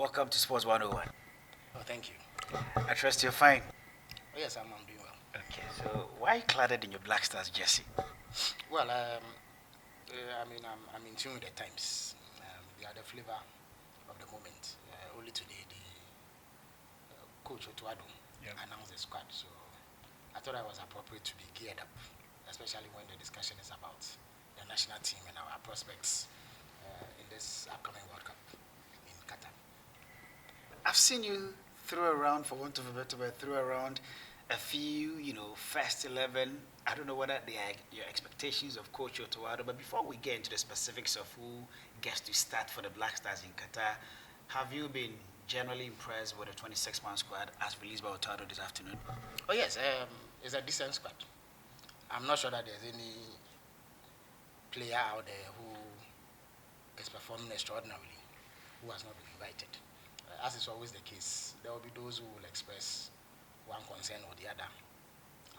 welcome to Sports 101. Oh, thank you. I trust you're fine. Oh, yes, I'm doing well. Okay, so why are you cladded in your Black Stars jersey? Well, I'm in tune with the times. They are the flavor of the moment. Only today, the coach Otuado announced the squad, so I thought it was appropriate to be geared up, especially when the discussion is about the national team and our prospects in this upcoming World Cup in Qatar. I've seen you throw around, for want of a better word, throw around a few, first 11. I don't know whether they are your expectations of Coach Otuado, but before we get into the specifics of who gets to start for the Black Stars in Qatar, have you been generally impressed with the 26-man squad as released by Otuado this afternoon? Oh, yes, it's a decent squad. I'm not sure that there's any player out there who is performing extraordinarily who has not been invited. As is always the case, there will be those who will express one concern or the other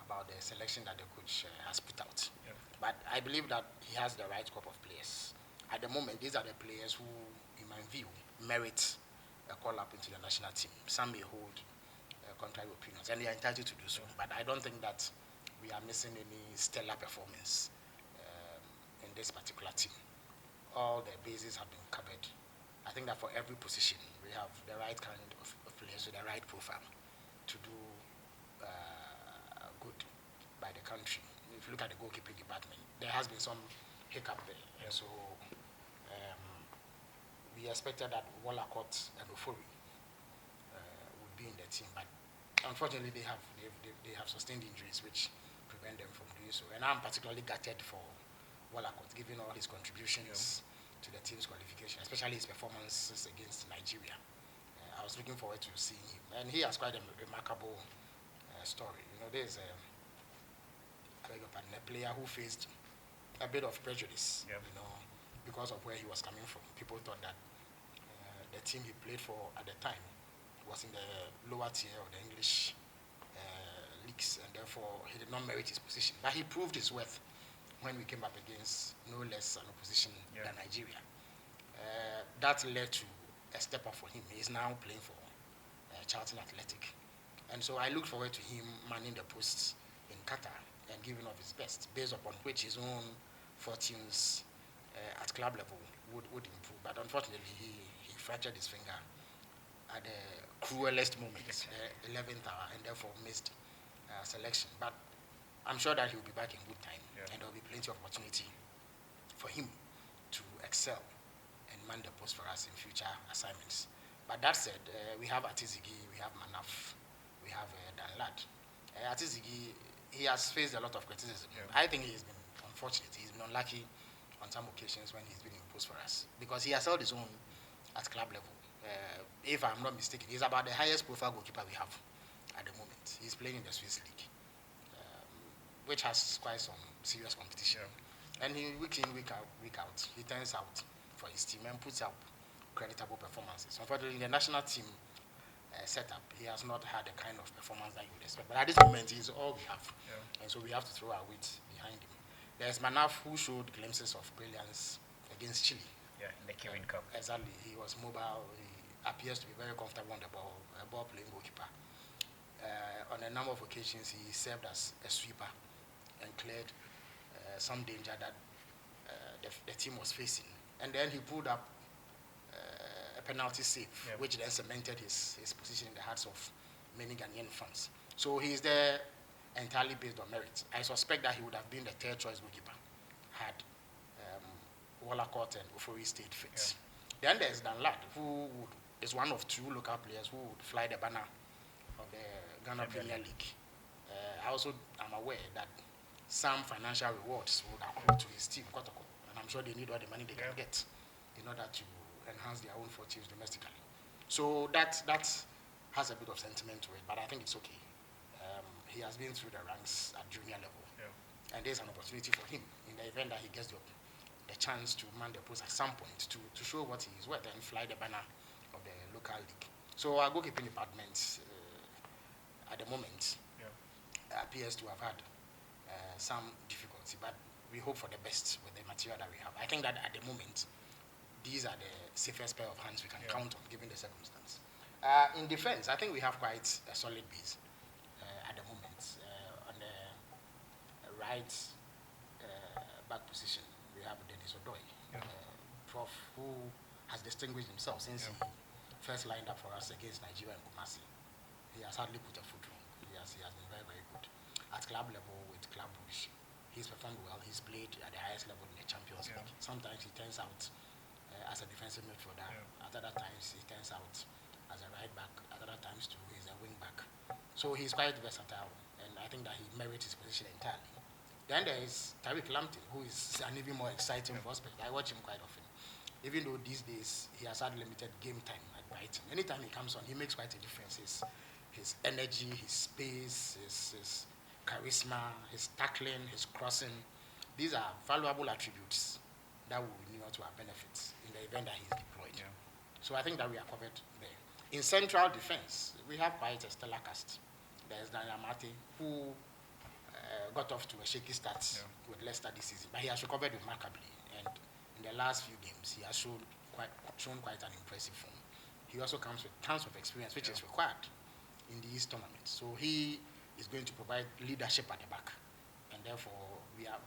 about the selection that the coach has put out. Yeah. But I believe that he has the right group of players. At the moment, these are the players who, in my view, merit a call-up into the national team. Some may hold contrary opinions, and they are entitled to do so. But I don't think that we are missing any stellar performance in this particular team. All the bases have been covered. I think that for every position, we have the right kind of players with the right profile to do good by the country. If you look at the goalkeeping department, there has been some hiccup there. Yeah. So we expected that Wallacott and Ofosu would be in the team, but unfortunately they have sustained injuries which prevent them from doing so. And I'm particularly gutted for Wallacott, given all his contributions to the team's qualification, especially his performances against Nigeria. I was looking forward to seeing him, and he has quite a remarkable story. There's a player who faced a bit of prejudice, because of where he was coming from. People thought that the team he played for at the time was in the lower tier of the English leagues, and therefore he did not merit his position. But he proved his worth when we came up against no less an opposition than Nigeria. That led to a step up for him. He's now playing for Charlton Athletic. And so I look forward to him manning the posts in Qatar and giving of his best, based upon which his own fortunes at club level would improve. But unfortunately, he fractured his finger at the cruelest moment, 11th hour, and therefore missed selection. But I'm sure that he'll be back in good time, and there'll be plenty of opportunity for him to excel and man the post for us in future assignments. But that said, we have Atizigi, we have Manaf, we have Danlad. Atizigi, he has faced a lot of criticism. I think he's been unfortunate. He's been unlucky on some occasions when he's been imposed for us, because he has held his own at club level. If I'm not mistaken, he's about the highest profile goalkeeper we have at the moment. He's playing in the Swiss league, which has quite some serious competition. And he, week in, week out, he turns out for his team and puts up creditable performances. Unfortunately, in the national team setup, he has not had the kind of performance that you would expect. But at this moment, he's all we have. And so we have to throw our weight behind him. There's Manaf, who showed glimpses of brilliance against Chile. Yeah, in the Kirin Cup. Exactly. He was mobile. He appears to be very comfortable on the ball, a ball-playing goalkeeper. On a number of occasions, he served as a sweeper and cleared some danger that the team was facing. And then he pulled up a penalty save, which then cemented his position in the hearts of many Ghanaian fans. So he is there entirely based on merit. I suspect that he would have been the third choice goalkeeper had Wallacott and Ofosu stayed fit. Then there's Danlad, who is one of two local players who would fly the banner of the Ghana Premier League. I also am aware that some financial rewards would accrue to his team, Kotoko, and I'm sure they need all the money they can get in order to enhance their own fortunes domestically. So that has a bit of sentiment to it, but I think it's okay. He has been through the ranks at junior level, and there's an opportunity for him in the event that he gets the chance to man the post at some point to show what he is worth and fly the banner of the local league. So our goalkeeping department at the moment appears to have had some difficulty, but we hope for the best with the material that we have. I think that at the moment, these are the safest pair of hands we can count on given the circumstance. In defense, I think we have quite a solid base at the moment. On the right back position, we have Dennis Odoi, Prof, who has distinguished himself since he first lined up for us against Nigeria and Kumasi. He has hardly put a foot wrong. He has been very, very good. At club level with Club Brugge, he's performed well. He's played at the highest level in the Champions League. Sometimes he turns out as a defensive midfielder. At other times he turns out as a right back. At other times too, he's a wing back. So he's quite versatile, and I think that he merits his position entirely. Then there is Tariq Lamptey, who is an even more exciting prospect. I watch him quite often. Even though these days he has had limited game time at Brighton. Anytime he comes on, he makes quite a difference. His energy, his pace, his charisma, his tackling, his crossing, these are valuable attributes that will renew to our benefits in the event that he's deployed. So I think that we are covered there. In central defense, we have quite a stellar cast. There's Daniel Amate, who got off to a shaky start with Leicester this season, but he has recovered remarkably, and in the last few games, he has shown quite an impressive form. He also comes with tons of experience, which is required in these tournaments. So he is going to provide leadership at the back, and therefore we are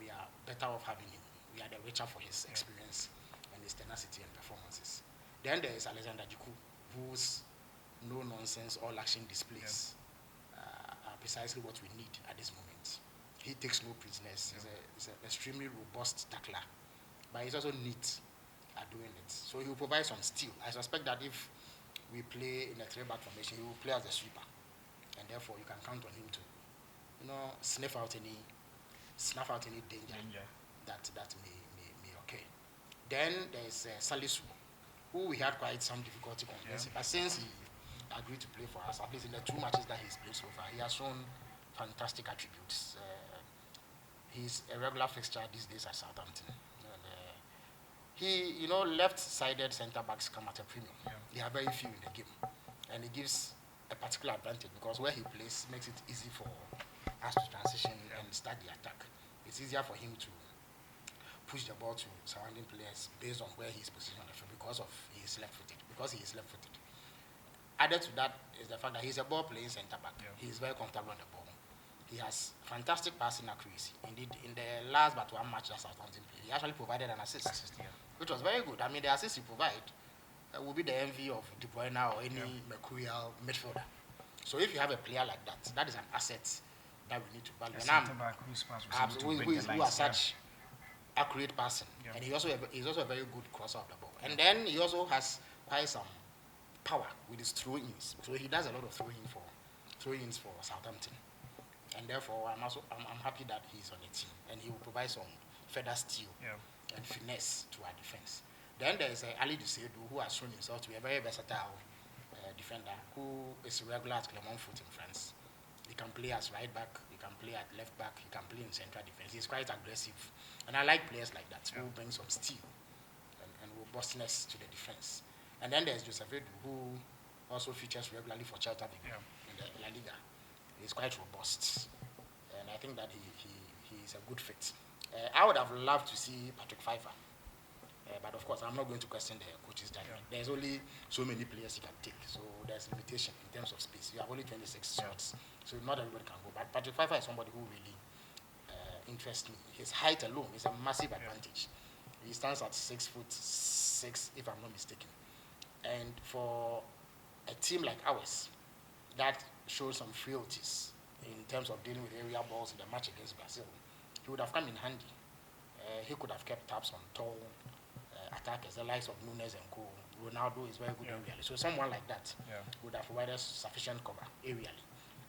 better off having him. We are the richer for his experience and his tenacity and performances. Then there is Alexander Jiku, whose no-nonsense, all-action displays are precisely what we need at this moment. He takes no prisoners. He's an extremely robust tackler, but he's also neat at doing it. So he will provide some steel. I suspect that if we play in a three-back formation, he will play as a sweeper, and therefore you can count on him to, snuff out any danger that may occur. Then there's Salisu, who we had quite some difficulty convincing, but since he agreed to play for us, at least in the 2 matches that he's played so far, he has shown fantastic attributes. He's a regular fixture these days at Southampton. He, left-sided centre-backs come at a premium. There are very few in the game, and it gives a particular advantage because where he plays makes it easy for us to transition and start the attack. It's easier for him to push the ball to surrounding players based on where he's positioned on the field because he is left-footed. Added to that is the fact that he's a ball-playing centre-back. He is very comfortable on the ball. He has fantastic passing accuracy. Indeed, in the last but one match that Southampton played, he actually provided an assist, which was very good. I mean, the assist he provided will be the envy of De Bruyne or any mercurial midfielder. So if you have a player like that, that is an asset that we need to value. Who has such accurate passing, and he's also a very good crosser of the ball. And then he also has quite some power with his throw-ins. So he does a lot of throw-ins for Southampton. And therefore, I'm happy that he's on the team, and he will provide some further steel and finesse to our defense. Then there is Ali Dusedu, who has shown himself to be a very versatile defender, who is regular at Clermont Foot in France. He can play as right back, he can play at left back, he can play in central defense. He's quite aggressive, and I like players like that who bring some steel and robustness to the defense. And then there's Joseph Edu, who also features regularly for Celta Vigo in the La Liga. He's quite robust, and I think that he's a good fit. I would have loved to see Patrick Pfeiffer, but of course I'm not going to question the coach's judgment. There's only so many players you can take, so there's limitation in terms of space. You have only 26 slots, so not everybody can go. But Patrick Pfeiffer is somebody who really interests me. His height alone is a massive advantage. He stands at 6'6", if I'm not mistaken. And for a team like ours, that shows some frailties in terms of dealing with area balls in the match against Brazil, he would have come in handy. He could have kept tabs on tall attackers, the likes of Nunes and Co. Ronaldo is very good aerially. So someone like that would have provided sufficient cover aerially.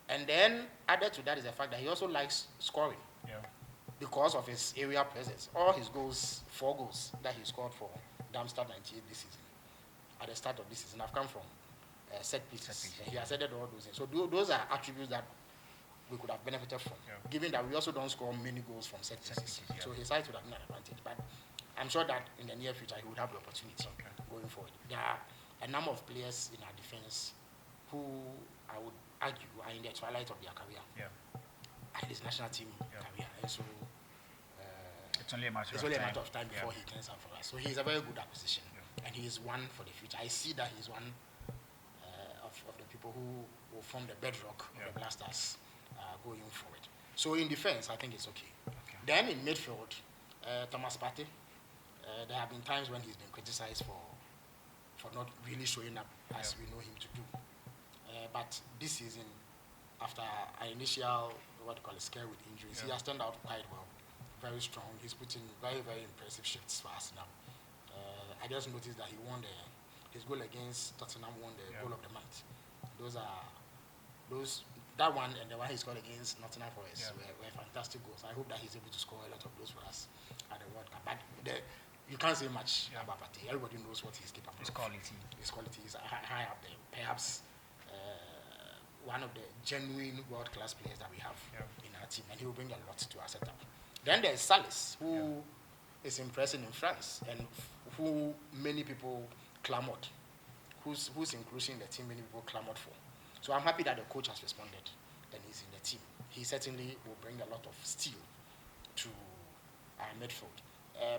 And then added to that is the fact that he also likes scoring because of his area presence. All his goals, 4 goals that he scored for Darmstadt 98 this season, at the start of this season, have come from set pieces. He has added all those in. So those are attributes that we could have benefited from, given that we also don't score many goals from set pieces. So his side would have been an advantage. But I'm sure that in the near future he would have the opportunity going forward. There are a number of players in our defense who I would argue are in the twilight of their career, at his national team career. And so it's only a matter of time time before he turns out for us. So he's a very good acquisition. and he is one for the future. I see that he's one of the people who will form the bedrock of the Blasters going forward. So in defense, I think it's okay. Then in midfield, Thomas Partey, there have been times when he's been criticized for not really showing up as we know him to do. But this season, after an initial, scare with injuries, he has turned out quite well, very strong. He's put in very, very impressive shifts for us now. I just noticed that he won his goal against Tottenham, won the goal of the month. That one and the one he scored against Nottingham Forest were fantastic goals. I hope that he's able to score a lot of those for us at the World Cup. But you can't say much about Partey. Everybody knows what he's capable of. His quality is high up there. Perhaps one of the genuine world-class players that we have in our team, and he will bring a lot to our setup. Then there's Salis, who is impressing in France, and who many people clamored, whose inclusion in the team many people clamored for. So I'm happy that the coach has responded and he's in the team. He certainly will bring a lot of steel to our midfield.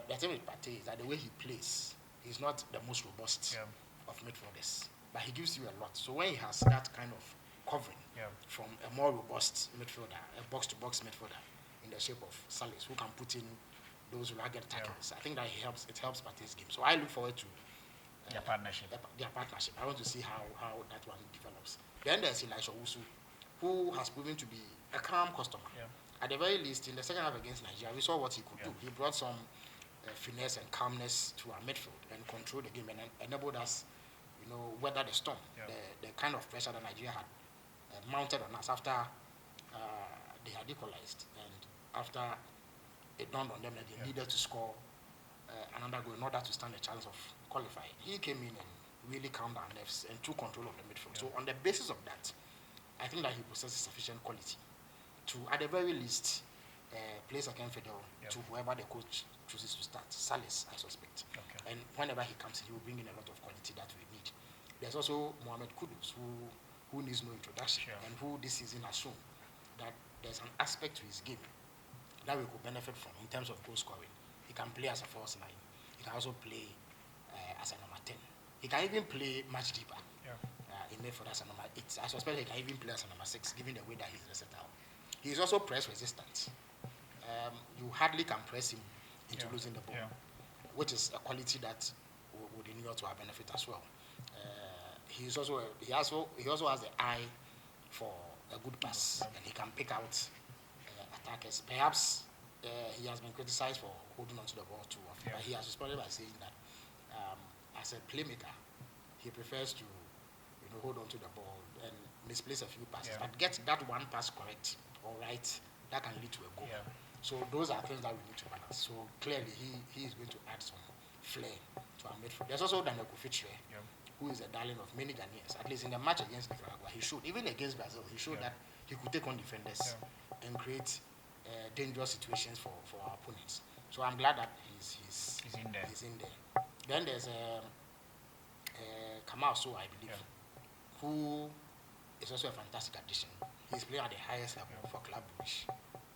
The thing with Partey is that the way he plays, he's not the most robust of midfielders, but he gives you a lot. So when he has that kind of covering from a more robust midfielder, a box-to-box midfielder in the shape of Salis, who can put in those rugged tackles, I think that it helps Partey's game. So I look forward to their partnership. I want to see how that one develops. Then there's Ofosu, who has proven to be a calm customer. At the very least, in the second half against Nigeria, we saw what he could do. He brought some finesse and calmness to our midfield and controlled the game and enabled us, weather the storm, the kind of pressure that Nigeria had mounted on us after they had equalized and after it dawned on them that they needed to score another goal in order to stand a chance of qualifying. He came in and really calmed our nerves and took control of the midfield. So on the basis of that, I think that he possesses sufficient quality to, at the very least, play second fiddle to whoever the coach chooses to start. Salis, I suspect. And whenever he comes in, he will bring in a lot of quality that we need. There's also Mohamed Kudus, who needs no introduction and who this season has shown that there's an aspect to his game that we could benefit from in terms of goal scoring. He can play as a false nine. He can also play as a number 10. He can even play much deeper in midfield as a number 8. I suspect he can even play as a number 6, given the way that he's versatile. He is also press resistant. You hardly can press him into losing the ball, which is a quality that would inure to our benefit as well. He also has the eye for a good pass, and he can pick out attackers. Perhaps he has been criticized for holding onto the ball too often, but he has responded by saying that as a playmaker, he prefers to hold onto the ball and misplace a few passes, but get that one pass correct or right, that can lead to a goal. So those are things that we need to balance. So clearly he is going to add some flair to our midfield. There's also Daniel Kofi, who is a darling of many Ghanaians. At least in the match against Nicaragua, he showed, even against Brazil, he showed that he could take on defenders and create dangerous situations for our opponents. So I'm glad that he's in there. Then there's Kamal So, I believe, who is also a fantastic addition. He's playing at the highest level for Club Brugge,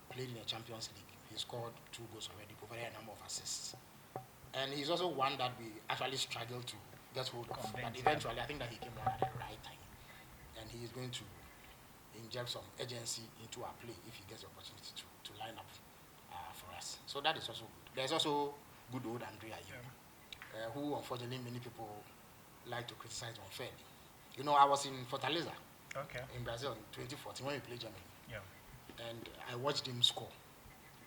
played in the Champions League. He scored 2 goals already, provided a number of assists. And he's also one that we actually struggled to get hold of. But eventually, I think that he came on at the right time. And he is going to inject some urgency into our play if he gets the opportunity to line up for us. So that is also good. There's also good old Andrea, who unfortunately many people like to criticize unfairly. I was in Fortaleza in Brazil in 2014 when we played Germany. And I watched him score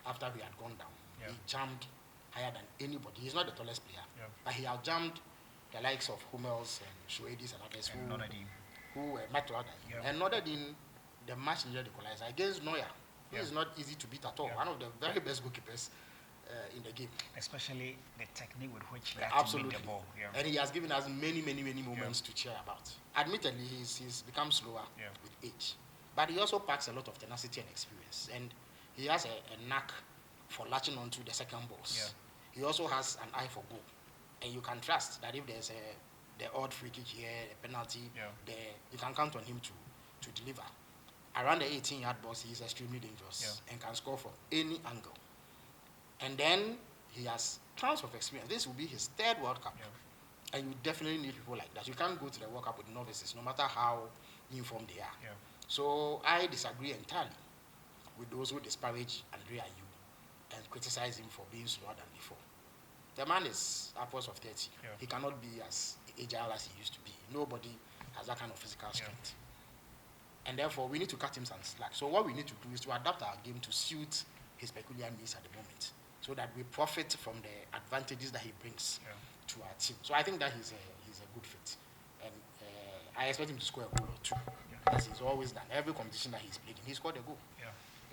after we had gone down. He jumped higher than anybody. He's not the tallest player, but he had jumped the likes of Hummels and Schwedis and others who were much louder. And nodded in the match near the equalizer against Neuer, who is not easy to beat at all. One of the very best goalkeepers in the game. Especially the technique with which he absolutely the ball. And he has given us many moments to cheer about. Admittedly, he's become slower with age, but he also packs a lot of tenacity and experience, and he has a knack for latching onto the second balls. He also has an eye for goal, and you can trust that if there's the odd free kick here, a penalty, you can count on him to deliver. Around the 18-yard box, he is extremely dangerous and can score from any angle. And then he has tons of experience. This will be his 3rd World Cup. And you definitely need people like that. You can't go to the World Cup with novices, no matter how informed they are. Yeah. So I disagree entirely with those who disparage Andre Ayew and criticize him for being slower than before. The man is upwards of 30. Yeah. He cannot be as agile as he used to be. Nobody has that kind of physical strength. And therefore, we need to cut him some slack. So what we need to do is to adapt our game to suit his peculiar needs at the moment, so that we profit from the advantages that he brings to our team. So I think that he's a good fit. And I expect him to score a goal or two, as he's always done. Every competition that he's played in, he scored a goal.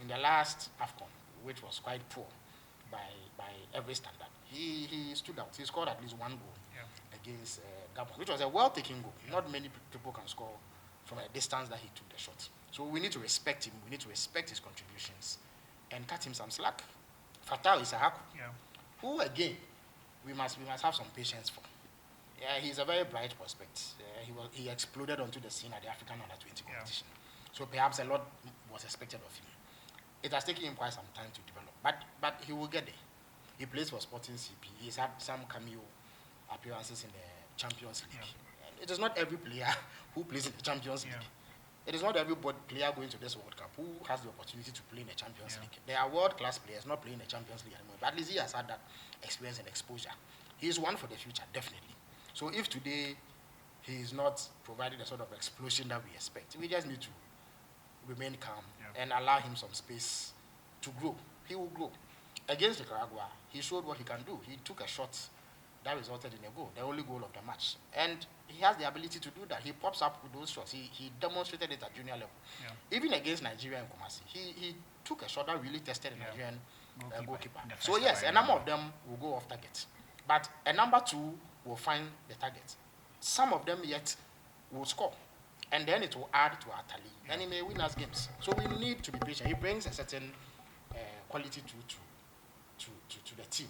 In the last AFCON, which was quite poor by every standard, he stood out. He scored at least one goal against Gabon, which was a well-taken goal. Not many people can score from a distance that he took the shot. So we need to respect him. We need to respect his contributions and cut him some slack. Fatal Isahaku, who again we must have some patience for. Yeah, he's a very bright prospect. He exploded onto the scene at the African Under-20 competition. So perhaps a lot was expected of him. It has taken him quite some time to develop, but he will get there. He plays for Sporting CP. He's had some cameo appearances in the Champions League. And it is not every player who plays in the Champions League. It is not every player going to this World Cup who has the opportunity to play in the Champions League. There are world-class players not playing in the Champions League anymore, but at least he has had that experience and exposure. He is one for the future, definitely. So if today he is not providing the sort of explosion that we expect, we just need to remain calm and allow him some space to grow. He will grow. Against Nicaragua, he showed what he can do. He took a shot that resulted in a goal, the only goal of the match. And he has the ability to do that. He pops up with those shots. He demonstrated it at junior level. Even against Nigeria and Kumasi, he took a shot that really tested the Nigerian goalkeeper. So yes, a number of them will go off target. But a number two will find the target. Some of them yet will score. And then it will add to our tally. And he may win us games. So we need to be patient. He brings a certain quality to the team.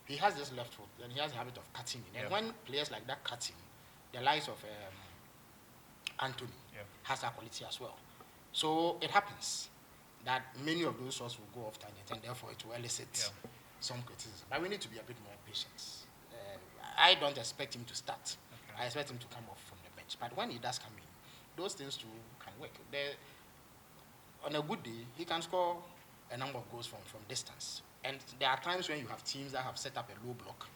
He has this left foot, and he has a habit of cutting in. And when players like that cut in, the likes of Anthony has that quality as well. So it happens that many of those shots will go off target, and therefore it will elicit some criticism. But we need to be a bit more patient. I don't expect him to start. I expect him to come off from the bench. But when he does come in, those things too can work. On a good day, he can score a number of goals from distance. And there are times when you have teams that have set up a low block.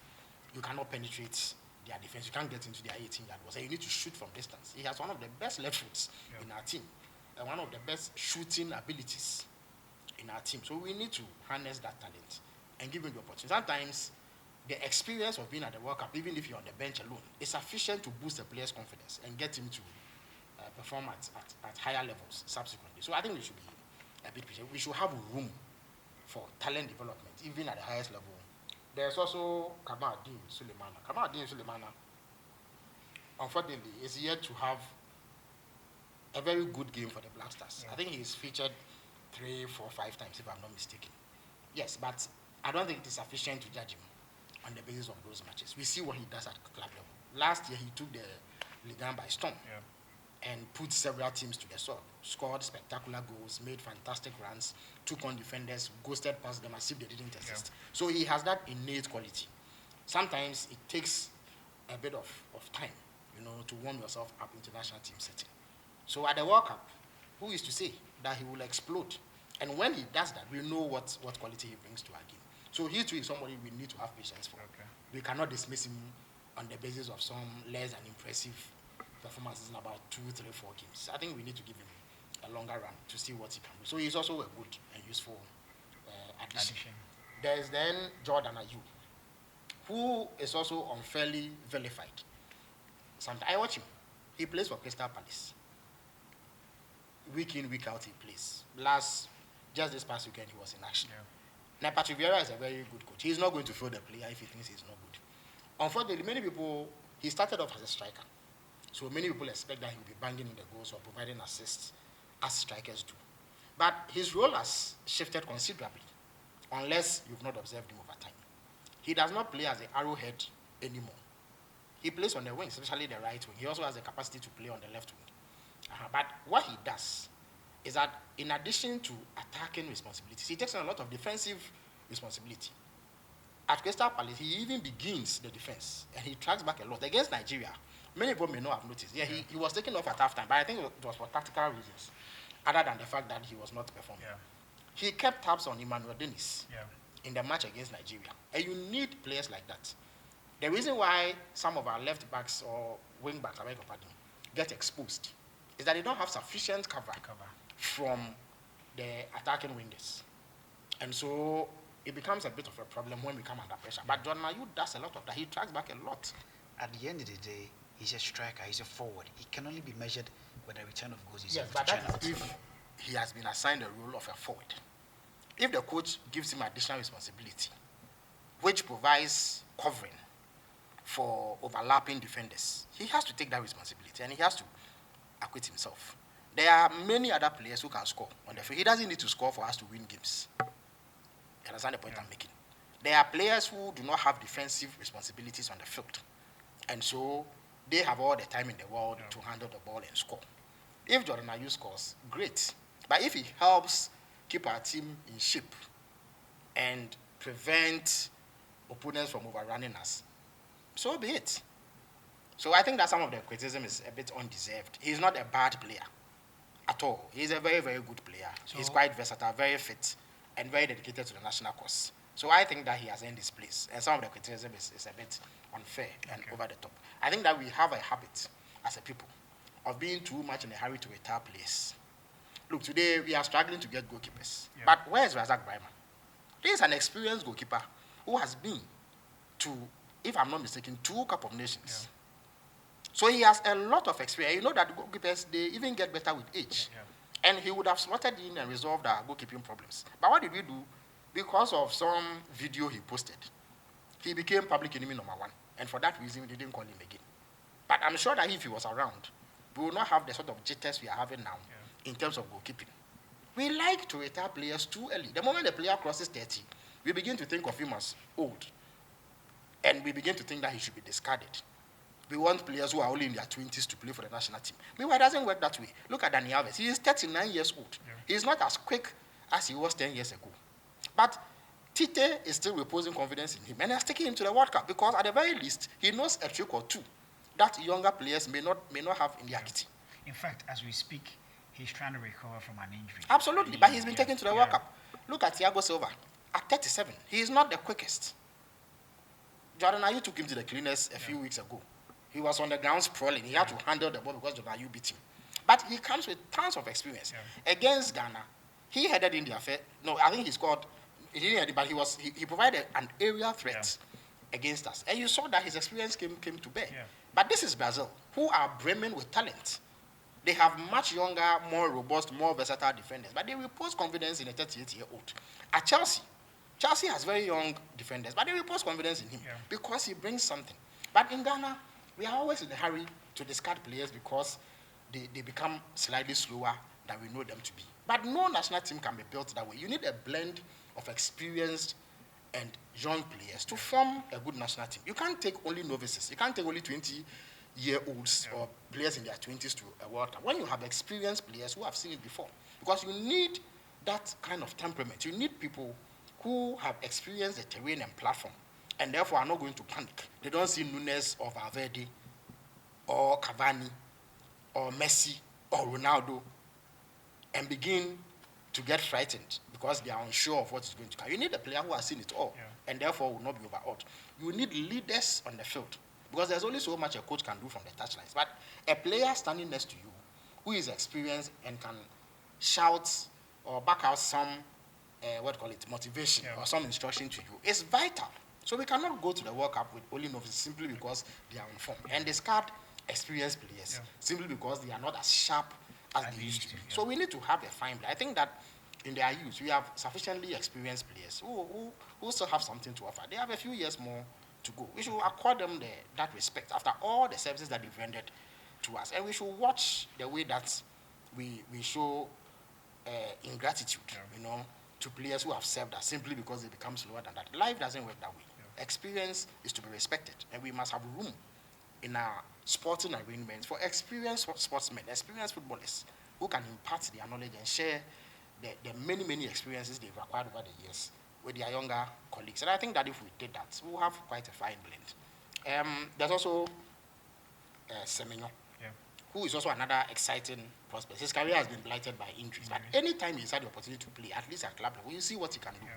You cannot penetrate their defense. You can't get into their 18-yard box. You need to shoot from distance. He has one of the best left foots in our team, and one of the best shooting abilities in our team. So we need to harness that talent and give him the opportunity. Sometimes the experience of being at the World Cup, even if you're on the bench alone, is sufficient to boost the player's confidence and get him to perform at higher levels subsequently. So I think we should be a bit patient. We should have room for talent development, even at the highest level. There's also Kamaldeen Sulemana. Kamaldeen Sulemana, unfortunately, is yet to have a very good game for the Black Stars. I think he's featured 3, 4, 5 times, if I'm not mistaken. Yes, but I don't think it is sufficient to judge him on the basis of those matches. We see what he does at club level. Last year, he took the Ligue 1 by storm and put several teams to the sword. Scored spectacular goals, made fantastic runs, took on defenders, ghosted past them as if they didn't exist. So he has that innate quality. Sometimes it takes a bit of time, to warm yourself up into national team setting. So at the World Cup, who is to say that he will explode? And when he does that, we know what quality he brings to our game. So he too is somebody we need to have patience for. We cannot dismiss him on the basis of some less than impressive performances in about 2, 3, 4 games. I think we need to give him a longer run to see what he can do. So he's also a good and useful addition. There's then Jordan Ayew, who is also unfairly vilified. Sometimes I watch him. He plays for Crystal Palace. Week in, week out, he plays. Just this past weekend, he was in action. Now, Patrick Vieira is a very good coach. He's not going to throw the player if he thinks he's not good. Unfortunately, he started off as a striker. So many people expect that he'll be banging in the goals or providing assists as strikers do. But his role has shifted considerably, unless you've not observed him over time. He does not play as an arrowhead anymore. He plays on the wing, especially the right wing. He also has the capacity to play on the left wing. But what he does is that in addition to attacking responsibilities, he takes on a lot of defensive responsibility. At Crystal Palace, he even begins the defense, and he tracks back a lot. Against Nigeria, many people may not have noticed. Yeah, he was taken off at halftime, but I think it was for tactical reasons, other than the fact that he was not performing. Yeah. He kept tabs on Emmanuel Dennis Yeah. in the match against Nigeria. And you need players like that. The reason why some of our left backs or wing backs, I beg your pardon, get exposed is that they don't have sufficient cover from the attacking wingers. And so it becomes a bit of a problem when we come under pressure. But Jordan Ayew does a lot of that. He tracks back a lot. At the end of the day, he's a striker, he's a forward. He can only be measured with the return of goals he's Yes, able but to that churn is out. if he has been assigned the role of a forward. If the coach gives him additional responsibility, which provides covering for overlapping defenders, he has to take that responsibility and he has to acquit himself. There are many other players who can score on the field. He doesn't need to score for us to win games. You understand the point I'm making? There are players who do not have defensive responsibilities on the field. And so they have all the time in the world to handle the ball and score. If Jordan Ayew scores, great. But if he helps keep our team in shape and prevent opponents from overrunning us, so be it. So I think that some of the criticism is a bit undeserved. He's not a bad player at all. He's a very, very good player. So he's quite versatile, very fit, and very dedicated to the national cause. So I think that he has earned his place. And some of the criticism is a bit unfair and over the top. I think that we have a habit as a people of being too much in a hurry to retire players. Look, today we are struggling to get goalkeepers. Yeah. But where is Razak Brahima? He is an experienced goalkeeper who has been to, if I'm not mistaken, 2 Cup of Nations. Yeah. So he has a lot of experience. You know that goalkeepers, they even get better with age. Yeah. And he would have slotted in and resolved our goalkeeping problems. But what did we do? Because of some video he posted, he became public enemy number 1. And for that reason, we didn't call him again. But I'm sure that if he was around, we will not have the sort of jitters we are having now in terms of goalkeeping. We like to retire players too early. The moment a player crosses 30, we begin to think of him as old. And we begin to think that he should be discarded. We want players who are only in their 20s to play for the national team. Meanwhile, it doesn't work that way. Look at Dani Alves. He is 39 years old. Yeah. He's not as quick as he was 10 years ago. But Tite is still reposing confidence in him and has taken him to the World Cup because at the very least, he knows a trick or two that younger players may not have in their kitty. In fact, as we speak, he's trying to recover from an injury. Absolutely, but he's been taken to the World Cup. Look at Thiago Silva. At 37, he is not the quickest. Jordan Ayew took him to the cleaners a few weeks ago. He was on the ground sprawling. He had to handle the ball because Jordan Ayew beat him. But he comes with tons of experience. Yeah. Against Ghana, he headed in the affair. No, I think he scored. He didn't head it, but he provided an aerial threat against us. And you saw that his experience came to bear. Yeah. But this is Brazil, who are brimming with talent. They have much younger, more robust, more versatile defenders. But they repose confidence in a 38-year-old. At Chelsea has very young defenders, but they repose confidence in him because he brings something. But in Ghana, we are always in a hurry to discard players because they become slightly slower than we know them to be. But no national team can be built that way. You need a blend of experienced and young players to form a good national team. You can't take only novices. You can't take only 20-year-olds or players in their 20s to a World Cup. When you have experienced players who have seen it before, because you need that kind of temperament. You need people who have experienced the terrain and platform and therefore are not going to panic. They don't see Nunes or Valverde or Cavani or Messi or Ronaldo and begin to get frightened because they are unsure of what is going to come. You need a player who has seen it all and therefore will not be overawed. You need leaders on the field because there's only so much a coach can do from the touchlines. But a player standing next to you who is experienced and can shout or back out some, motivation or some instruction to you is vital. So we cannot go to the World Cup with only novices simply because they are in form and discard experienced players simply because they are not as sharp as they used to be. So we need to have a fine blend. I think that in their youth, we have sufficiently experienced players who still have something to offer. They have a few years more to go. We should accord them that respect after all the services that they've rendered to us. And we should watch the way that we show ingratitude, to players who have served us simply because they become slower than that. Life doesn't work that way. Experience is to be respected, and we must have room in our sporting arrangements for experienced sportsmen, experienced footballers who can impart their knowledge and share the many, many experiences they've acquired over the years with their younger colleagues. And I think that if we did that, we'll have quite a fine blend. There's also Semenyo, who is also another exciting prospect. His career has been blighted by injuries, but anytime he's had the opportunity to play, at least at club level, you see what he can do.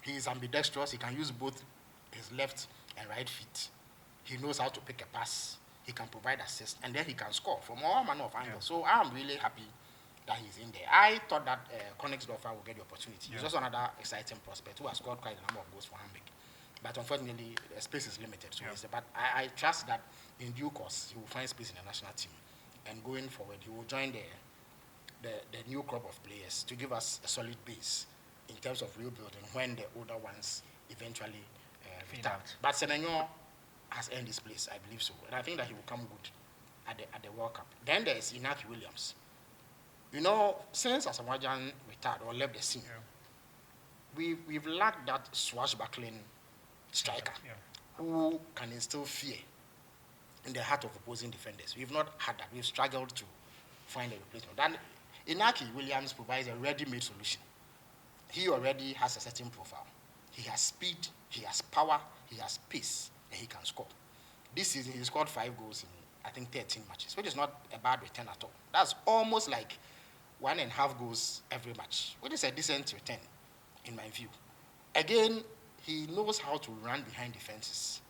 He is ambidextrous. He can use both his left and right feet. He knows how to pick a pass. He can provide assist, and then he can score from all manner of angles. So I'm really happy that he's in there. I thought that Konigsdorfer will get the opportunity. He's also another exciting prospect who has scored quite a number of goals for Hamburg. But unfortunately, the space is limited. So but I trust that in due course, he will find space in the national team. And going forward, he will join the new crop of players to give us a solid base in terms of rebuilding when the older ones eventually retire. But Semenyo has earned his place, I believe so. And I think that he will come good at the World Cup. Then there's Inaki Williams. You know, since Asamoah retired or left the scene, we've lacked that swashbuckling striker who can instill fear in the heart of opposing defenders. We've not had that. We've struggled to find a replacement. And Inaki Williams provides a ready-made solution. He already has a certain profile. He has speed, he has power, he has pace, and he can score. This season, he scored 5 goals in, I think, 13 matches, which is not a bad return at all. That's almost like 1.5 goals every match, which is a decent return, in my view. Again, he knows how to run behind defenses.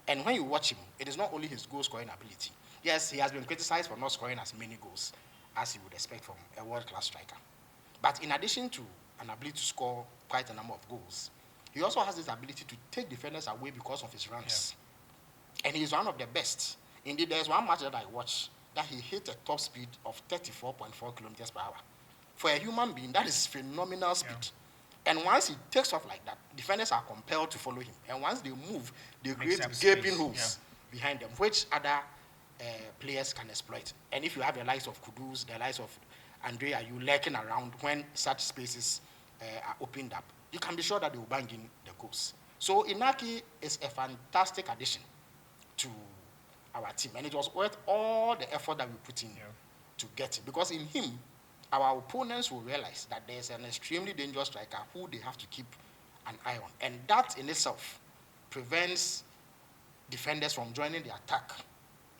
And when you watch him, it is not only his goal-scoring ability. Yes, he has been criticized for not scoring as many goals as you would expect from a world-class striker. But in addition to an ability to score quite a number of goals, he also has this ability to take defenders away because of his runs. And he's one of the best. Indeed, there's one match that I watched that he hit a top speed of 34.4 kilometers per hour. For a human being, that is phenomenal speed. And once he takes off like that, defenders are compelled to follow him. And once they move, they create gaping holes behind them, which other players can exploit. And if you have the likes of Kudus, the likes of Andrea, you lurking around when such spaces are opened up, you can be sure that they will bang in the goals. So Inaki is a fantastic addition to our team. And it was worth all the effort that we put in to get him. Because in him, our opponents will realize that there's an extremely dangerous striker who they have to keep an eye on. And that in itself prevents defenders from joining the attack.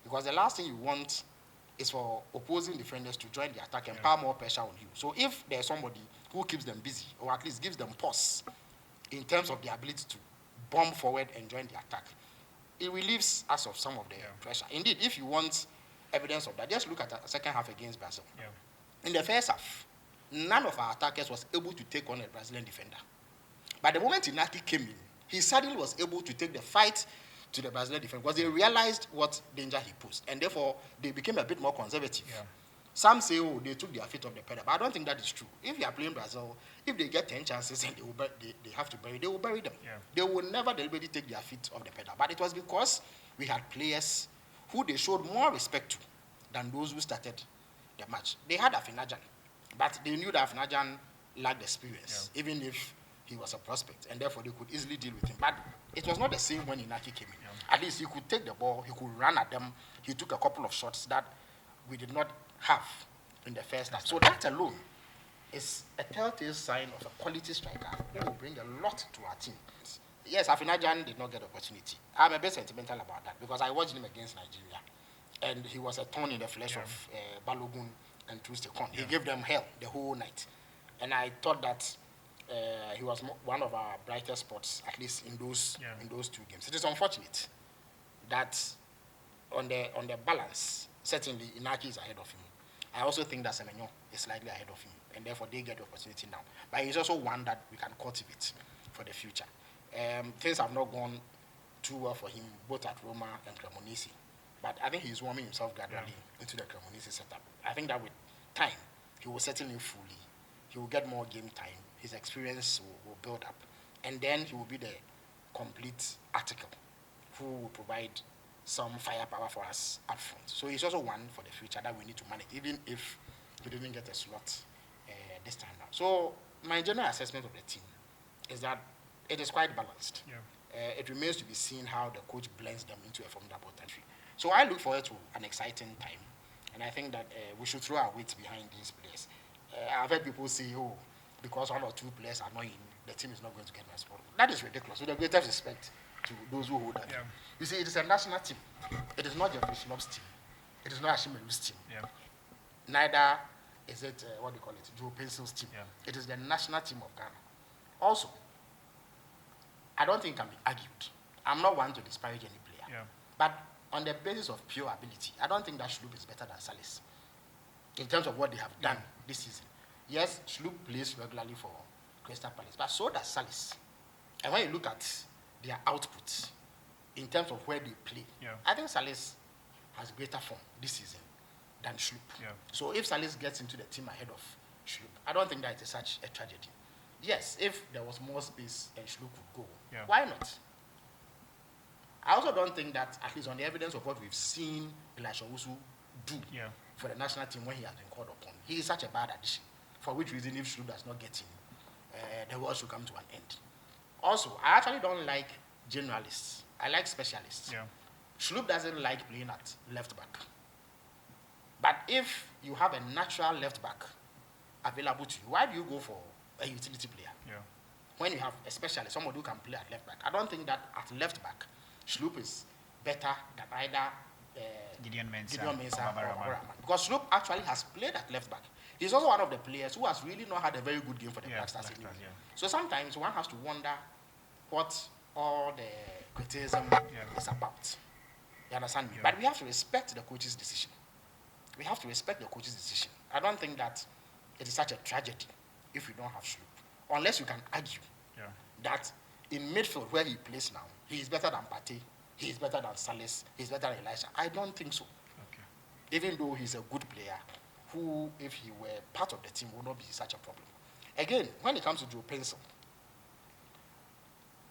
Because the last thing you want is for opposing defenders to join the attack and pile more pressure on you. So if there's somebody who keeps them busy, or at least gives them pause in terms of the ability to bomb forward and join the attack, it relieves us of some of the pressure. Indeed, if you want evidence of that, just look at the second half against Brazil. In the first half, none of our attackers was able to take on a Brazilian defender. But the moment Inaki came in, he suddenly was able to take the fight to the Brazilian defender because they realized what danger he posed. And therefore, they became a bit more conservative. Some say, oh, they took their feet off the pedal. But I don't think that is true. If you are playing Brazil, if they get 10 chances and they have to bury, they will bury them. They will never deliberately take their feet off the pedal. But it was because we had players who they showed more respect to than those who started the match. They had Afinajan, but they knew that Afinajan lacked experience, even if he was a prospect, and therefore they could easily deal with him. But it was not the same when Inaki came in. At least he could take the ball, he could run at them. He took a couple of shots that we did not have in the first half. So that alone is a telltale sign of a quality striker who will bring a lot to our team. Yes, Afinajan did not get the opportunity. I'm a bit sentimental about that because I watched him against Nigeria, and he was a thorn in the flesh of Balogun and Trustekon. He gave them hell the whole night. And I thought that he was one of our brightest spots, at least in those 2 games. It is unfortunate that on the balance, certainly Inaki is ahead of him. I also think that Semenyo is slightly ahead of him, and therefore they get the opportunity now. But he's also one that we can cultivate for the future. Things have not gone too well for him, both at Roma and Cremonese. But I think he's warming himself gradually into the Cremonese setup. I think that with time, he will settle in fully. He will get more game time. His experience will build up. And then he will be the complete article who will provide some firepower for us up front. So he's also one for the future that we need to manage, even if we didn't get a slot this time now. So my general assessment of the team is that it is quite balanced. It remains to be seen how the coach blends them into a formidable country. So I look forward to an exciting time. And I think that we should throw our weight behind these players. I've heard people say, oh, because 1 or 2 players are not in, the team is not going to get responsible. That is ridiculous. With the greatest respect to those who hold that. Yeah. You see, it is a national team. It is not Jeffrey Slop's team. It is not Ashimeru's team. Yeah. Neither is it, what do you call it, Joe Pencil's team. Yeah. It is the national team of Ghana. Also, I don't think it can be argued. I'm not one to disparage any player. Yeah. But on the basis of pure ability, I don't think that Sloop is better than Salis in terms of what they have done this season. Yes, Sloop plays regularly for Crystal Palace, but so does Salis. And when you look at their output in terms of where they play, I think Salis has greater form this season than Sloop. Yeah. So if Salis gets into the team ahead of Sloop, I don't think that it is such a tragedy. Yes, if there was more space and Sloop would go, why not? I also don't think that, at least on the evidence of what we've seen Elisha Owusu do for the national team when he has been called upon, he is such a bad addition. For which reason, if Sloop does not get in, the world should come to an end. Also, I actually don't like generalists. I like specialists. Yeah. Sloop doesn't like playing at left back. But if you have a natural left back available to you, why do you go for a utility player? Yeah. When you have a specialist, somebody who can play at left back, I don't think that at left back, Sloop is better than either Gideon Mensah or Rahman. Because Sloop actually has played at left back. He's also one of the players who has really not had a very good game for the Black Stars anyway. So sometimes one has to wonder what all the criticism is about. You understand me? But we have to respect the coach's decision. We have to respect the coach's decision. I don't think that it is such a tragedy if you don't have Sloop. Unless you can argue that in midfield where he plays now, he is better than Partey, he is better than Salis, he is better than Elisha. I don't think so. Okay. Even though he's a good player, who, if he were part of the team, would not be such a problem. Again, when it comes to Joe Pencil,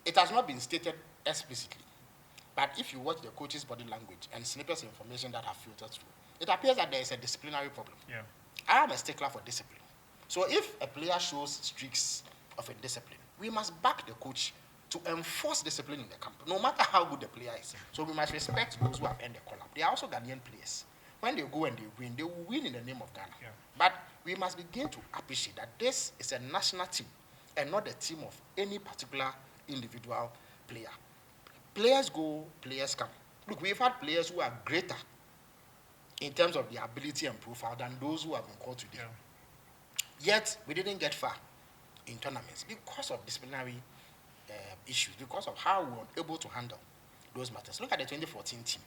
it has not been stated explicitly, but if you watch the coach's body language and snippets of information that have filtered through, it appears that there is a disciplinary problem. Yeah. I am a stickler for discipline. So if a player shows streaks of indiscipline, we must back the coach to enforce discipline in the camp, no matter how good the player is. So we must respect those who have earned the call-up. They are also Ghanaian players. When they go and they will win in the name of Ghana. Yeah. But we must begin to appreciate that this is a national team and not the team of any particular individual player. Players go, players come. Look, we've had players who are greater in terms of their ability and profile than those who have been called today. Yeah. Yet, we didn't get far in tournaments because of disciplinary issues, because of how we were able to handle those matters. Look at the 2014 team.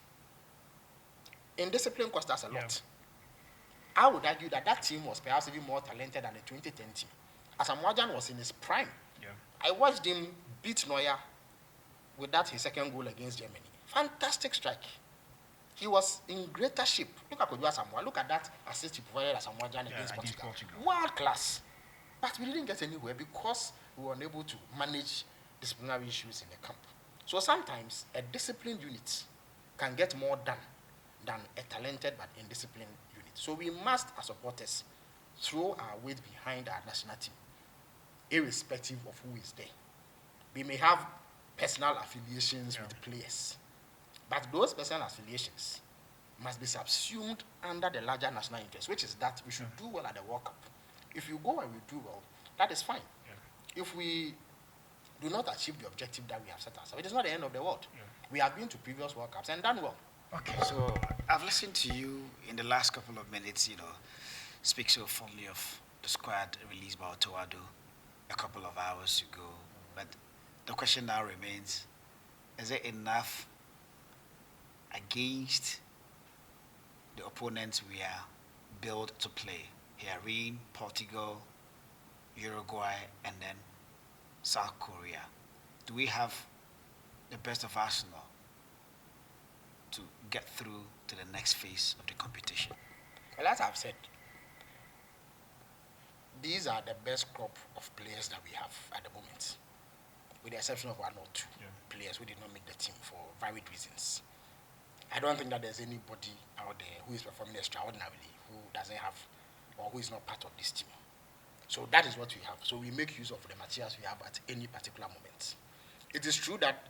Indiscipline cost us a lot. I would argue that that team was perhaps even more talented than the 2010 team. As Amwajan was in his prime, I watched him beat Neuer with that his second goal against Germany. Fantastic strike. He was in greater shape. Look at Kodua Samoa. Look at that assist he provided as Amwajan against Portugal. World class. But we didn't get anywhere because we were unable to manage disciplinary issues in the camp. So sometimes a disciplined unit can get more done than a talented but indisciplined unit. So we must, as supporters, throw our weight behind our national team, irrespective of who is there. We may have personal affiliations with players, but those personal affiliations must be subsumed under the larger national interest, which is that we should do well at the World Cup. If you go and we do well, that is fine. If we do not achieve the objective that we have set ourselves, it is not the end of the world. We have been to previous World Cups and done well. Okay, so I've listened to you in the last couple of minutes, speak so fondly of the squad released by Otowado a couple of hours ago. But the question now remains, is it enough against the opponents we are built to play? Here, Portugal, Uruguay, and then South Korea. Do we have the best of Arsenal to get through to the next phase of the competition? Well, as I've said, these are the best crop of players that we have at the moment, with the exception of one or two players who did not make the team for varied reasons. I don't think that there's anybody out there who is performing extraordinarily, who doesn't have, or who is not part of this team. So that is what we have. So we make use of the materials we have at any particular moment. It is true that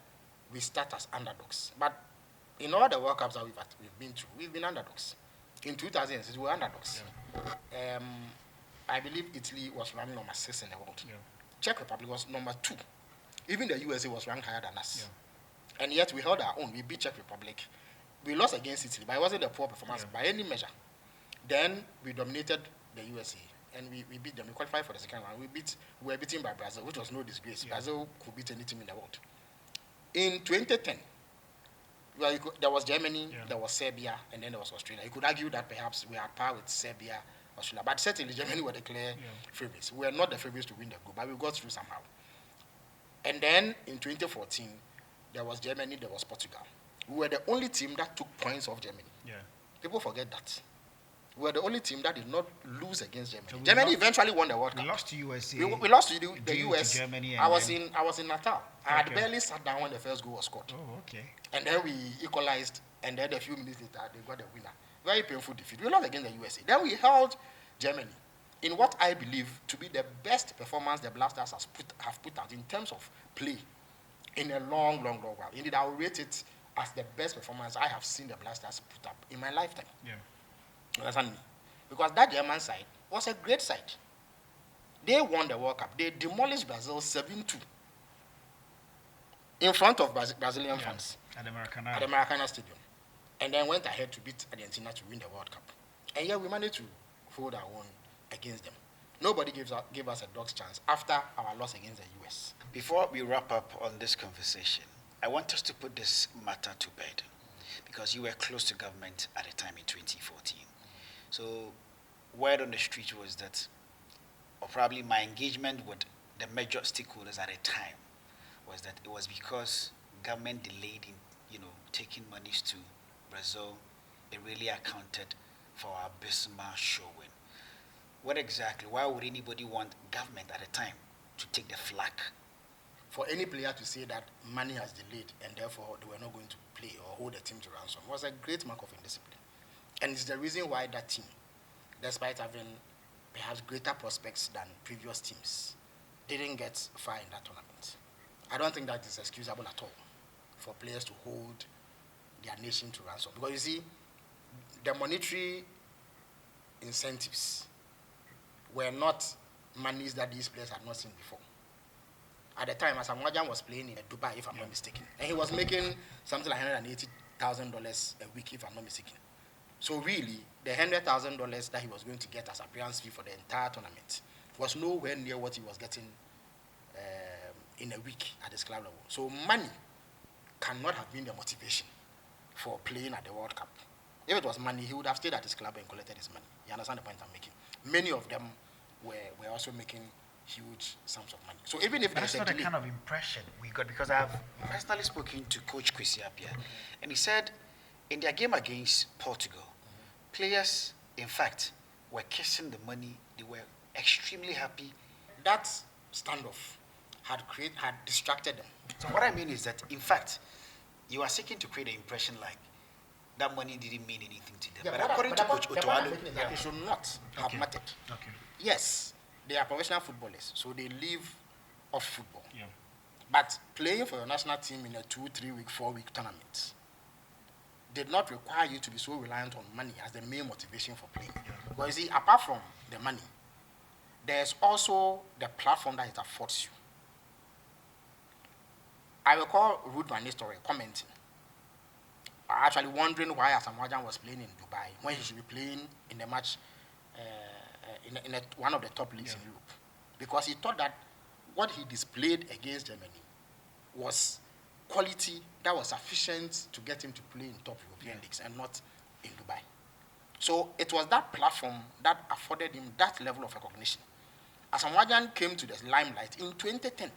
we start as underdogs, but in all the World Cups that we've been to, we've been underdogs. In 2006, we were underdogs. I believe Italy was running number 6 in the world. Czech Republic was number 2. Even the USA was ranked higher than us. Yeah. And yet we held our own. We beat Czech Republic. We lost against Italy, but it wasn't a poor performance by any measure. Then we dominated the USA, and we beat them. We qualified for the second round. We were beaten by Brazil, which was no disgrace. Yeah. Brazil could beat any team in the world. In 2010, there was Germany, there was Serbia, and then there was Australia. You could argue that perhaps we are par with Serbia, Australia, but certainly Germany were the clear favorites. We were not the favorites to win the group, but we got through somehow. And then in 2014, there was Germany, there was Portugal. We were the only team that took points off Germany. Yeah. People forget that. We were the only team that did not lose against Germany. So Germany eventually won the World Cup. We lost to USA. We lost to the US. To Germany. I was in Natal. I had barely sat down when the first goal was scored. Oh, okay. And then we equalized, and then a few minutes later, they got the winner. Very painful defeat. We lost against the USA. Then we held Germany in what I believe to be the best performance the Blasters have put out in terms of play in a long while. Indeed, I will rate it as the best performance I have seen the Blasters put up in my lifetime. Yeah. You understand me? Because that German side was a great side. They won the World Cup. They demolished Brazil 7-2 in front of Brazilian fans at the Maracana Stadium, and then went ahead to beat Argentina to win the World Cup. And yeah, we managed to hold our own against them. Nobody gave us a dog's chance after our loss against the US. Before we wrap up on this conversation, I want us to put this matter to bed, because you were close to government at the time in 2014. So word on the street was that, or probably my engagement with the major stakeholders at the time, was that it was because government delayed in, taking monies to Brazil. It really accounted for our abysmal showing. What exactly? Why would anybody want government at the time to take the flak? For any player to say that money has delayed and therefore they were not going to play or hold the team to ransom was a great mark of indiscipline. And it's the reason why that team, despite having perhaps greater prospects than previous teams, didn't get far in that tournament. I don't think that is excusable at all for players to hold their nation to ransom. Because you see, the monetary incentives were not monies that these players had not seen before. At the time, Asamoah was playing in Dubai, if I'm not mistaken, and he was making something like $180,000 a week, if I'm not mistaken. So really, the $100,000 that he was going to get as appearance fee for the entire tournament was nowhere near what he was getting in a week at his club level. So money cannot have been the motivation for playing at the World Cup. If it was money, he would have stayed at his club and collected his money. You understand the point I'm making? Many of them were also making huge sums of money. So even if that's not the kind of impression we got, because I have personally spoken to Coach Kwakye, and he said in their game against Portugal, players, in fact, were kissing the money. They were extremely happy. That standoff had distracted them. So what I mean is that, in fact, you are seeking to create an impression like that money didn't mean anything to them. Yeah, but according to Coach Otoado, it should not have mattered. Okay. Yes, they are professional footballers, so they live off football. Yeah. But playing for your national team in a 2, 3 week, 4 week tournament did not require you to be so reliant on money as the main motivation for playing. Yeah. But you see, apart from the money, there's also the platform that it affords you. I recall Ruud van Nistelrooy commenting, actually wondering why Asamoah was playing in Dubai when he should be playing in a match in one of the top leagues in Europe. Because he thought that what he displayed against Germany was quality that was sufficient to get him to play in top European leagues and not in Dubai. So it was that platform that afforded him that level of recognition. Asamoah came to the limelight in 2010.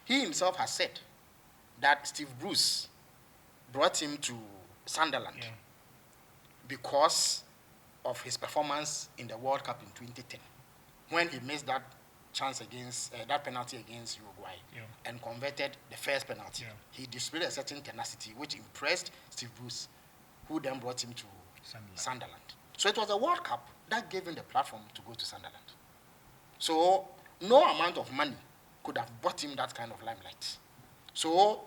He himself has said that Steve Bruce brought him to Sunderland because of his performance in the World Cup in 2010, when he missed that chance against that penalty against Uruguay and converted the first penalty. He displayed a certain tenacity which impressed Steve Bruce, who then brought him to Sunderland. So it was a World Cup that gave him the platform to go to Sunderland. So no amount of money could have bought him that kind of limelight. So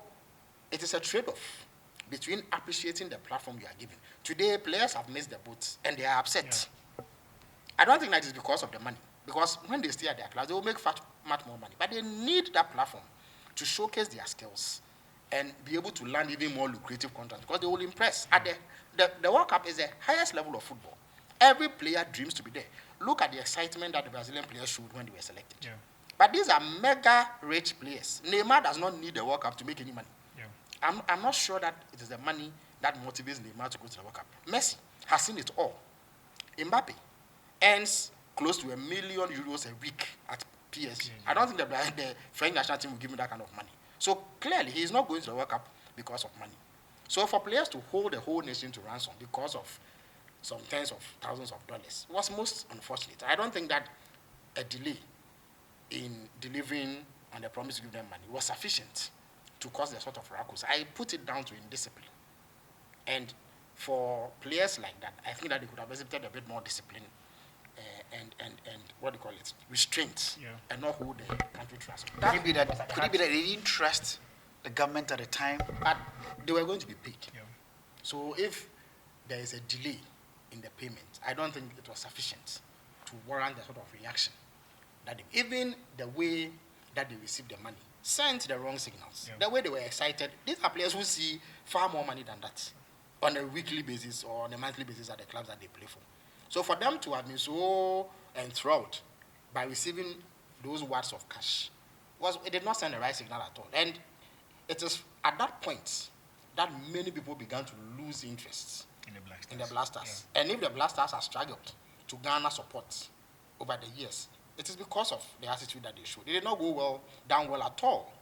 it is a trade-off between appreciating the platform you are given. Today, players have missed the boat and they are upset. I don't think that is because of the money. Because when they stay at their clubs, they will make much more money. But they need that platform to showcase their skills and be able to land even more lucrative contracts because they will impress. At the World Cup is the highest level of football. Every player dreams to be there. Look at the excitement that the Brazilian players showed when they were selected. Yeah. But these are mega rich players. Neymar does not need the World Cup to make any money. Yeah. I'm not sure that it is the money that motivates Neymar to go to the World Cup. Messi has seen it all. Mbappe earns close to €1 million a week at PSG. I don't think the French national team will give him that kind of money. So clearly, he is not going to the World Cup because of money. So for players to hold the whole nation to ransom because of some tens of thousands of dollars was most unfortunate. I don't think that a delay in delivering on the promise to give them money was sufficient to cause the sort of ruckus. I put it down to indiscipline. And for players like that, I think that they could have exhibited a bit more discipline and what do you call it, restraint, and not hold the country to ransom. Could it be that they didn't trust the government at the time? But they were going to be paid. Yeah. So if there is a delay in the payment, I don't think it was sufficient to warrant the sort of reaction that even the way that they received the money sent the wrong signals. Yeah. The way they were excited, these are players who see far more money than that on a weekly basis or on a monthly basis at the clubs that they play for. So for them to have been so enthralled by receiving those wads of cash, it did not send the right signal at all. And it is at that point that many people began to lose interest in the Black Stars. Yeah. And if the Black Stars have struggled to garner support over the years, it is because of the attitude that they showed. They did not go down well at all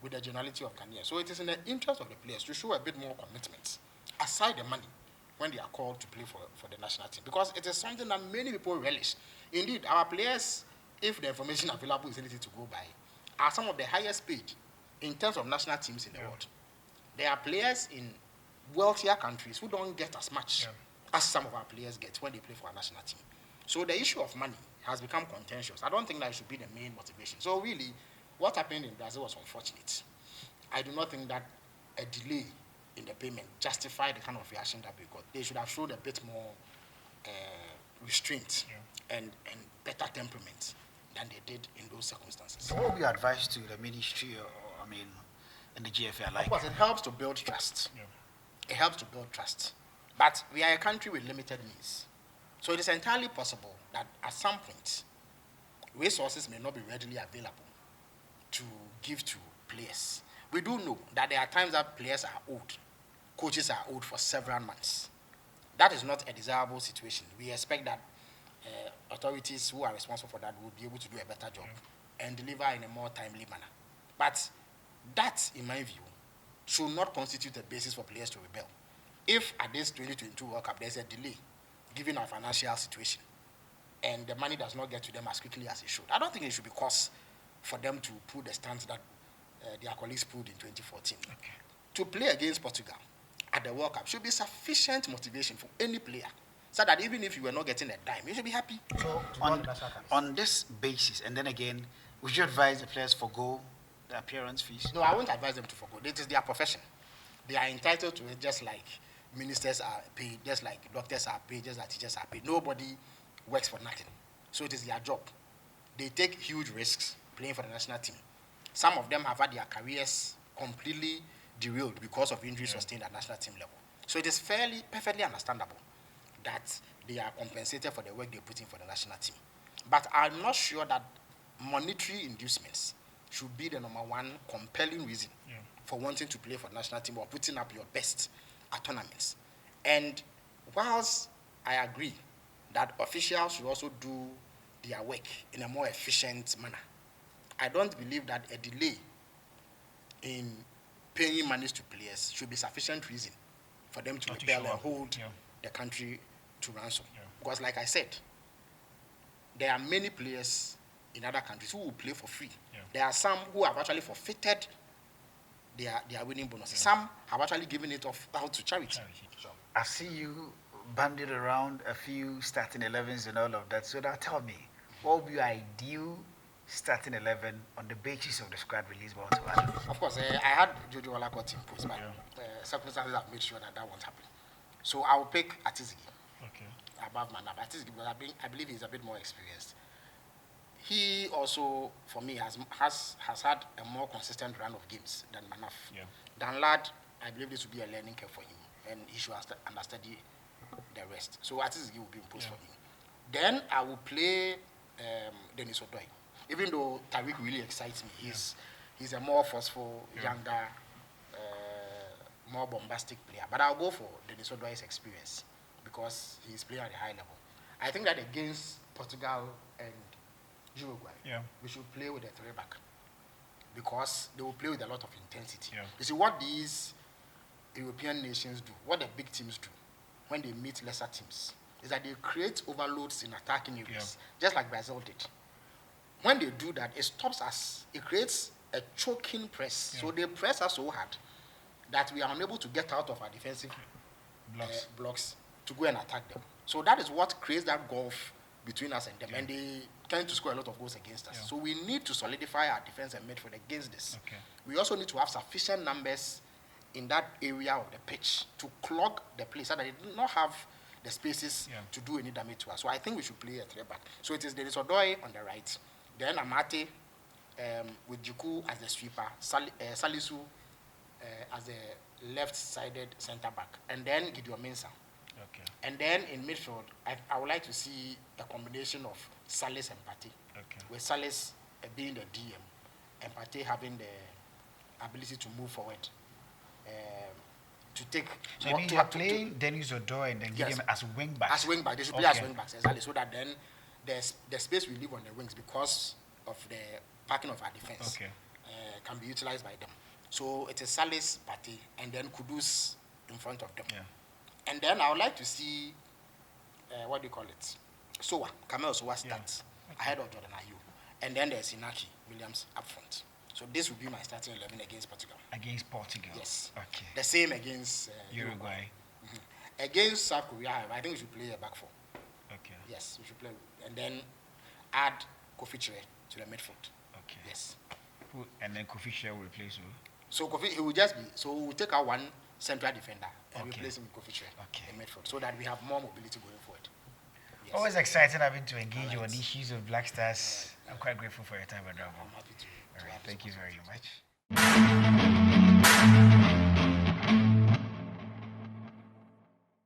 with the generality of Ghanaians. So it is in the interest of the players to show a bit more commitment, aside the money, when they are called to play for the national team. Because it is something that many people relish. Indeed, our players, if the information available is anything to go by, are some of the highest paid in terms of national teams in the world. There are players in wealthier countries who don't get as much as some of our players get when they play for our national team. So the issue of money has become contentious. I don't think that should be the main motivation. So really, what happened in Brazil was unfortunate. I do not think that a delay in the payment justified the kind of reaction that we got. They should have showed a bit more restraint and better temperament than they did in those circumstances. So what would you advise to the ministry and the GFA alike? Of course, it helps to build trust. Yeah. It helps to build trust. But we are a country with limited means. So it is entirely possible that at some point, resources may not be readily available to give to players. We do know that there are times that players are owed, coaches are owed for several months. That is not a desirable situation. We expect that authorities who are responsible for that will be able to do a better job and deliver in a more timely manner. But that, in my view, should not constitute a basis for players to rebel. If at this 2022 World Cup there's a delay, given our financial situation, and the money does not get to them as quickly as it should, I don't think it should be cause for them to pull the stance that their colleagues pulled in 2014. Okay. To play against Portugal at the World Cup should be sufficient motivation for any player, so that even if you were not getting a dime, you should be happy. So on this basis, and then again, would you advise the players forgo the appearance fees? No, I won't advise them to forgo. It is their profession. They are entitled to it just like ministers are paid, just like doctors are paid, just like teachers are paid. Nobody works for nothing. So it is their job. They take huge risks playing for the national team. Some of them have had their careers completely derailed because of injuries sustained at national team level. So it is perfectly understandable that they are compensated for the work they put in for the national team. But I'm not sure that monetary inducements should be the number one compelling reason for wanting to play for the national team or putting up your best at tournaments. And whilst I agree that officials should also do their work in a more efficient manner, I don't believe that a delay in paying monies to players should be sufficient reason for them to rebel and hold the country to ransom. Yeah. Because like I said, there are many players in other countries who will play for free. Yeah. There are some who have actually forfeited their winning bonuses. Yeah. Some have actually given it out to charity. Sure. I see you banded around a few starting 11s and all of that. So now tell me, what would be your ideal starting 11 on the basis of the squad release by Ottawa? Of course, I had Jojo Olakot in post, but circumstances have made sure that won't happen. So I will pick Atizigi above Manaba. Atizigi, because I believe he's a bit more experienced. he also, for me, has had a more consistent run of games than Manaf. Yeah. Dan Lad, I believe this will be a learning curve for him, and he should understudy the rest. So at least he will be imposed for him. Then I will play Dennis Odoi. Even though Tariq really excites me, he's a more forceful, younger, more bombastic player. But I'll go for Dennis Odoi's experience because he's playing at a high level. I think that against Portugal and Uruguay, we should play with a 3-back because they will play with a lot of intensity. Yeah. You see, what these European nations do, what the big teams do when they meet lesser teams, is that they create overloads in attacking areas, just like Brazil did. When they do that, it stops us. It creates a choking press. So they press us so hard that we are unable to get out of our defensive blocks to go and attack them. So that is what creates that gulf between us and them. And they tend to score a lot of goals against us. So we need to solidify our defense and midfield against this. We also need to have sufficient numbers in that area of the pitch to clog the place so that they do not have the spaces to do any damage to us. So I think we should play a 3-back. So it is Dennis Odoi on the right, then Amate with Juku as the sweeper, Salisu as the left-sided centre-back, and then Gideon Mensah. And then in midfield, I would like to see a combination of Salis and Partey, with Salis being the DM and Partey having the ability to move forward. To take. So you mean you're playing Dennis Odoi and then Gideon as wing back? As wing back, they should play as wing backs, exactly, so that then the space we leave on the wings because of the packing of our defense can be utilized by them. So it is Salis, Partey, and then Kudus in front of them. And then I would like to see, what do you call it? Sowa, Kamel Sowa starts ahead of Jordan Ayew. And then there's Inaki Williams up front. So this will be my starting 11 against Portugal. Against Portugal? Yes. Okay. The same against Uruguay. Against South Korea, I think we should play a back 4. Okay. Yes, we should play. And then add Kofi Chire to the midfield. Okay. Yes. And then Kofi Chire will replace who? So Kofi, he will just be, so we'll take out one central defender and replace him with Kofi Chire in midfield so that we have more mobility going forward. Yes. Always excited having to engage you on issues of Black Stars. I'm quite grateful for your time, Bravo. I'm happy to. All right, thank you very much.